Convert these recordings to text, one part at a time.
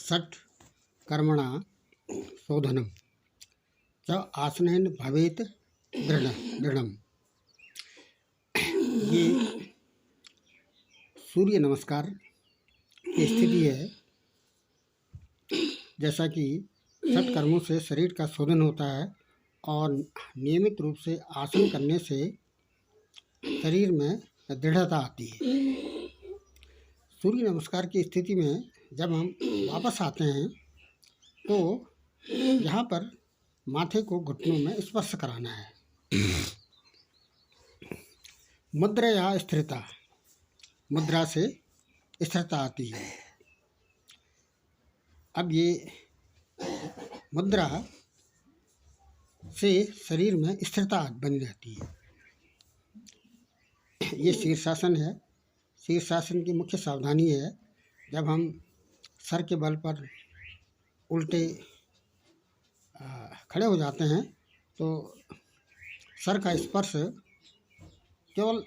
षट् कर्मणा शोधनम च आसनेन भवेत दृढ़म। ये सूर्य नमस्कार की स्थिति है। जैसा कि षट कर्मों से शरीर का शोधन होता है और नियमित रूप से आसन करने से शरीर में दृढ़ता आती है। सूर्य नमस्कार की स्थिति में जब हम वापस आते हैं तो यहाँ पर माथे को घुटनों में स्पर्श कराना है। मुद्रा या स्थिरता, मुद्रा से स्थिरता आती है। अब ये मुद्रा से शरीर में स्थिरता बनी रहती है। ये शीर्षासन है। शीर्षासन की मुख्य सावधानी है, जब हम सर के बल पर उल्टे खड़े हो जाते हैं तो सर का स्पर्श केवल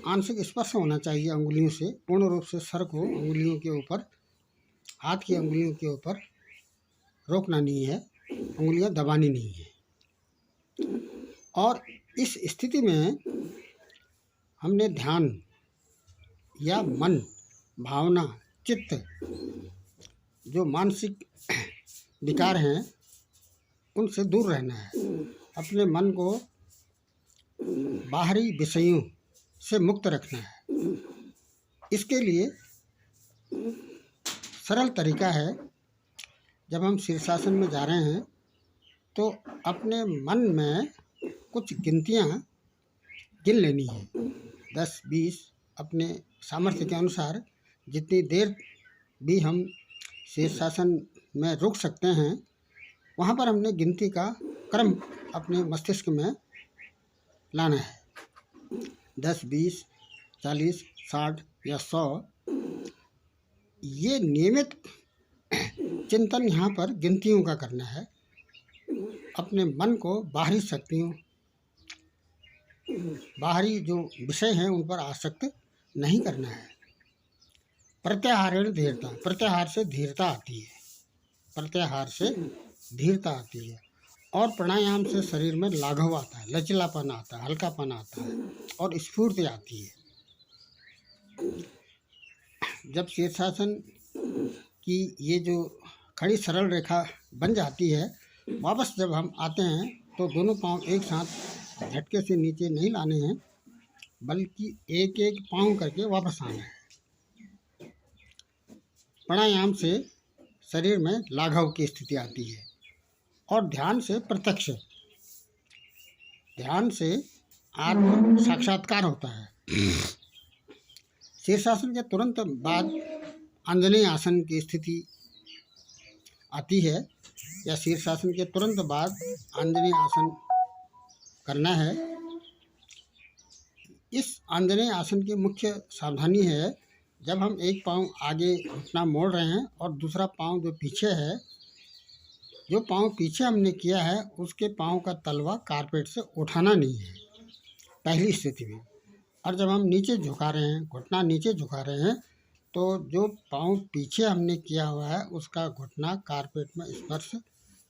आंशिक स्पर्श होना चाहिए अंगुलियों से। पूर्ण रूप से सर को अंगुलियों के ऊपर, हाथ की अंगुलियों के ऊपर रोकना नहीं है, अंगुलियां दबानी नहीं है। और इस स्थिति में हमने ध्यान या मन, भावना, चित्त, जो मानसिक विकार हैं उनसे दूर रहना है। अपने मन को बाहरी विषयों से मुक्त रखना है। इसके लिए सरल तरीका है, जब हम शीर्षासन में जा रहे हैं तो अपने मन में कुछ गिनतियाँ गिन लेनी है। 10-20 अपने सामर्थ्य के अनुसार जितनी देर भी हम शीर्षासन में रुक सकते हैं, वहाँ पर हमने गिनती का क्रम अपने मस्तिष्क में लाना है। 10, 20, 40, 60 या 100, ये नियमित चिंतन यहाँ पर गिनतियों का करना है। अपने मन को बाहरी शक्तियों, बाहरी जो विषय हैं उन पर आसक्त नहीं करना है। प्रत्याहारेण धीरता, प्रत्याहार से धीरता आती है। प्रत्याहार से धीरता आती है। और प्राणायाम से शरीर में लाघव आता है, लचीलापन आता है, हल्कापन आता है और स्फूर्ति आती है। जब शीर्षासन की ये जो खड़ी सरल रेखा बन जाती है, वापस जब हम आते हैं तो दोनों पांव एक साथ झटके से नीचे नहीं लाने हैं, बल्कि एक एक पांव करके वापस आना है। प्राणायाम से शरीर में लाघव की स्थिति आती है और ध्यान से प्रत्यक्ष, ध्यान से आत्म साक्षात्कार होता है। शीर्षासन के तुरंत बाद आंजनेय आसन की स्थिति आती है, या शीर्षासन के तुरंत बाद आंजनेय आसन करना है। इस आंजनेय आसन की मुख्य सावधानी है, जब हम एक पांव आगे घुटना मोड़ रहे हैं और दूसरा पांव जो पीछे है, जो पांव पीछे हमने किया है उसके पांव का तलवा कारपेट से उठाना नहीं है पहली स्थिति में। और जब हम नीचे झुका रहे हैं, घुटना नीचे झुका रहे हैं, तो जो पांव पीछे हमने किया हुआ है उसका घुटना कारपेट में स्पर्श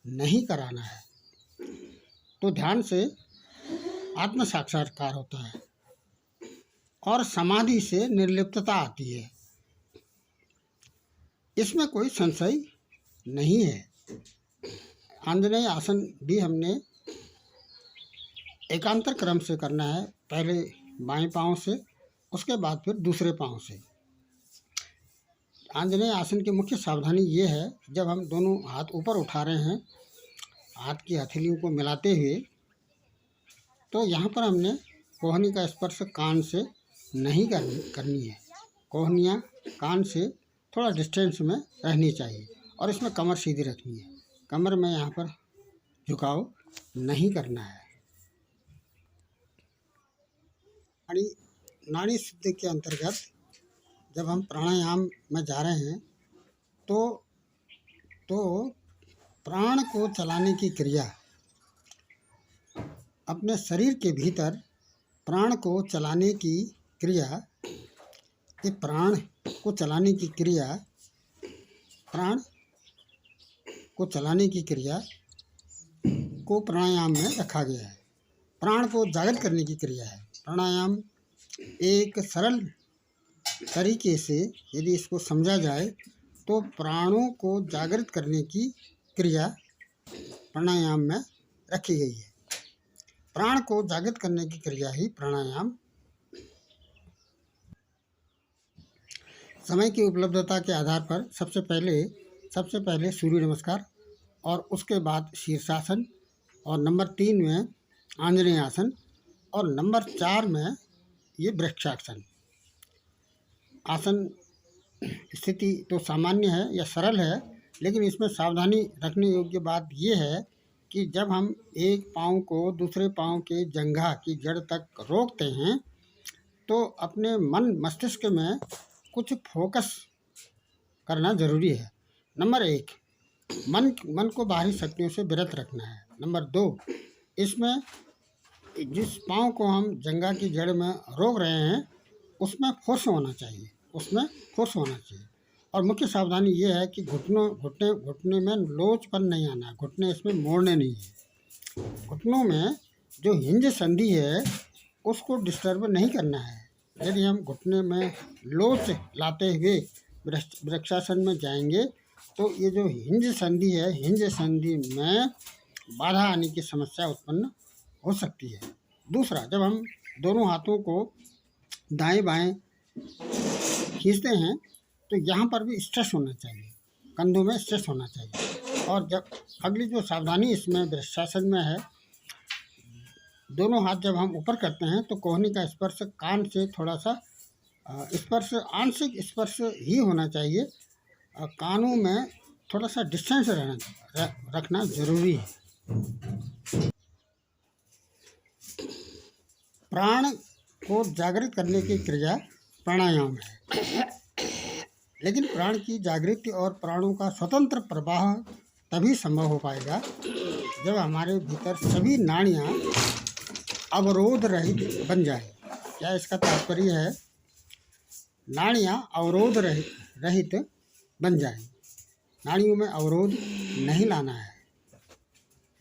नहीं कराना है। तो ध्यान से आत्म साक्षात्कार होता है और समाधि से निर्लिप्तता आती है। इसमें कोई संशय नहीं है। आंजनेय आसन भी हमने एकांतर क्रम से करना है, पहले बाएं पांव से, उसके बाद फिर दूसरे पांव से। आंजनेय आसन की मुख्य सावधानी ये है, जब हम दोनों हाथ ऊपर उठा रहे हैं, हाथ की हथेलियों को मिलाते हुए, तो यहाँ पर हमने कोहनी का स्पर्श कान से नहीं करनी है। कोहनियाँ कान से थोड़ा डिस्टेंस में रहनी चाहिए और इसमें कमर सीधी रखनी है। कमर में यहाँ पर झुकाव नहीं करना है। नाड़ी शुद्धि के अंतर्गत जब हम प्राणायाम में जा रहे हैं तो प्राण को चलाने की क्रिया, अपने शरीर के भीतर प्राण को चलाने की क्रिया, ये प्राण को चलाने की क्रिया, प्राण को चलाने की क्रिया को प्राणायाम में रखा गया है। प्राण को जागृत करने की क्रिया है। प्राणायाम एक सरल तरीके से यदि इसको समझा जाए तो प्राणों को जागृत करने की क्रिया प्राणायाम में रखी गई है। प्राण को जागृत करने की क्रिया ही प्राणायाम। समय की उपलब्धता के आधार पर सबसे पहले सूर्य नमस्कार और उसके बाद शीर्षासन और नंबर 3 में आंजनेय आसन और नंबर 4 में ये वृक्षासन। आसन स्थिति तो सामान्य है या सरल है, लेकिन इसमें सावधानी रखने योग्य बात ये है कि जब हम एक पाँव को दूसरे पाँव के जंघा की जड़ तक रोकते हैं तो अपने मन मस्तिष्क में कुछ फोकस करना जरूरी है। नंबर 1, मन को बाहरी शक्तियों से विरत रखना है। नंबर 2, इसमें जिस पाँव को हम जंघा की जड़ में रोक रहे हैं उसमें फोर्स होना चाहिए, और मुख्य सावधानी ये है कि घुटने में लोचपन नहीं आना है, घुटने इसमें मोड़ने नहीं है। घुटनों में जो हिंज संधि है उसको डिस्टर्ब नहीं करना है। यदि हम घुटने में लोच लाते हुए वृक्षासन में जाएंगे तो ये जो हिंज संधि है, हिंज संधि में बाधा आने की समस्या उत्पन्न हो सकती है। दूसरा, जब हम दोनों हाथों को दाएं बाएं खींचते हैं तो यहाँ पर भी स्ट्रेस होना चाहिए, कंधों में स्ट्रेस होना चाहिए। और जब अगली जो सावधानी इसमें वृक्षासन में है, दोनों हाथ जब हम ऊपर करते हैं तो कोहनी का स्पर्श कान से थोड़ा सा स्पर्श, आंशिक स्पर्श ही होना चाहिए। कानों में थोड़ा सा डिस्टेंस रखना जरूरी है। प्राण को जागृत करने की क्रिया प्राणायाम है, लेकिन प्राण की जागृति और प्राणों का स्वतंत्र प्रवाह तभी संभव हो पाएगा जब हमारे भीतर सभी नाड़ियाँ अवरोध रहित बन जाए। क्या इसका तात्पर्य है? नाड़ियाँ अवरोध रहित बन जाए, नाड़ियों में अवरोध नहीं लाना है।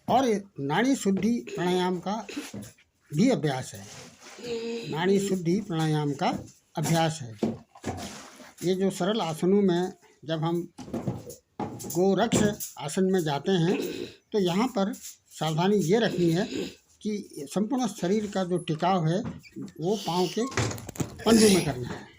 और नाड़ी शुद्धि प्राणायाम का भी अभ्यास है, नाड़ी शुद्धि प्राणायाम का अभ्यास है। ये जो सरल आसनों में जब हम गोरक्ष आसन में जाते हैं तो यहाँ पर सावधानी ये रखनी है कि संपूर्ण शरीर का जो टिकाव है वो पाँव के पंजों में करना है।